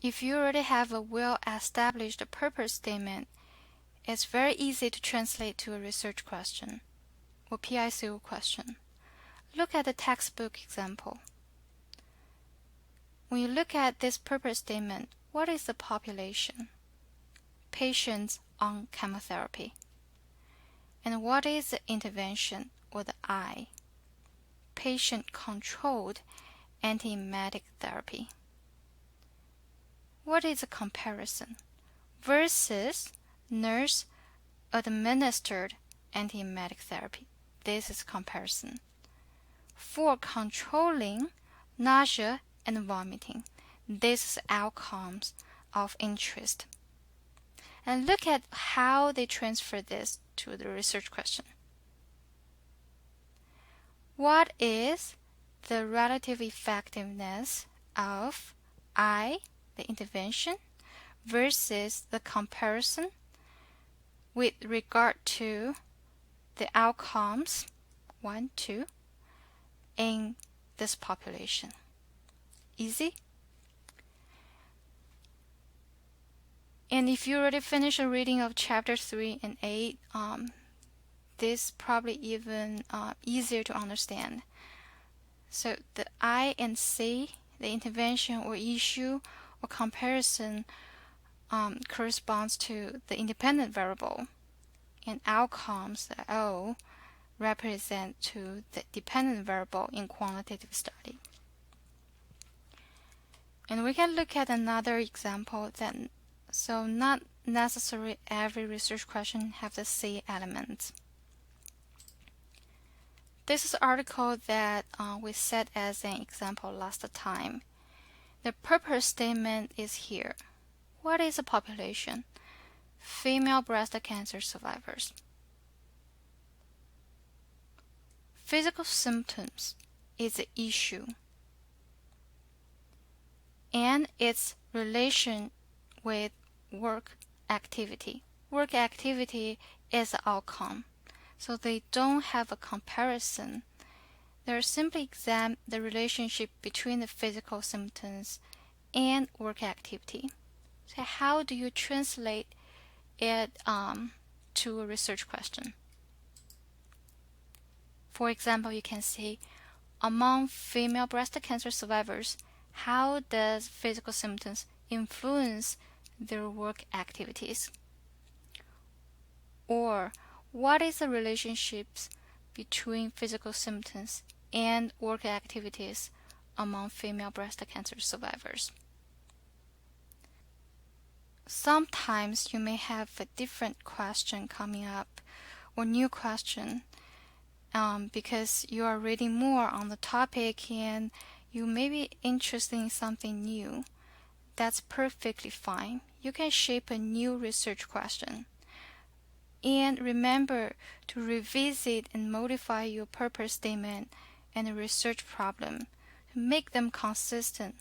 If you already have a well-established purpose statement, it's very easy to translate to a research question or PICO question. Look at the textbook example. When you look at this purpose statement, what is the population? Patients on chemotherapy. And what is the intervention or the I? Patient-controlled antiemetic therapy. What is a comparison? Versus nurse-administered antiemetic therapy. This is comparison. For controlling nausea and vomiting, this is outcomes of interest. And look at how they transfer this to the research question. What is the relative effectiveness of I, the intervention, versus the comparison with regard to the outcomes, 1, 2, in this population? Easy? And if you already finished a reading of chapter 3 and 8, this probably even easier to understand. So the I and C, the intervention or issue or comparison, corresponds to the independent variable, and outcomes, the O, represent to the dependent variable in quantitative study. And we can look at another example that so not necessarily every research question have the C elements. This is an article that we set as an example last time. The purpose statement is here. What is the population? Female breast cancer survivors. Physical symptoms is the issue, and its relation with work activity. Work activity is the outcome, so they don't have a comparison. They simply examine the relationship between the physical symptoms and work activity. So how do you translate it to a research question? For example, you can say, among female breast cancer survivors, how does physical symptoms influence their work activities? Or, what is the relationships between physical symptoms and work activities among female breast cancer survivors? Sometimes you may have a different question coming up or new question because you are reading more on the topic and you may be interested in something new. That's perfectly fine. You can shape a new research question. And remember to revisit and modify your purpose statement and the research problem to make them consistent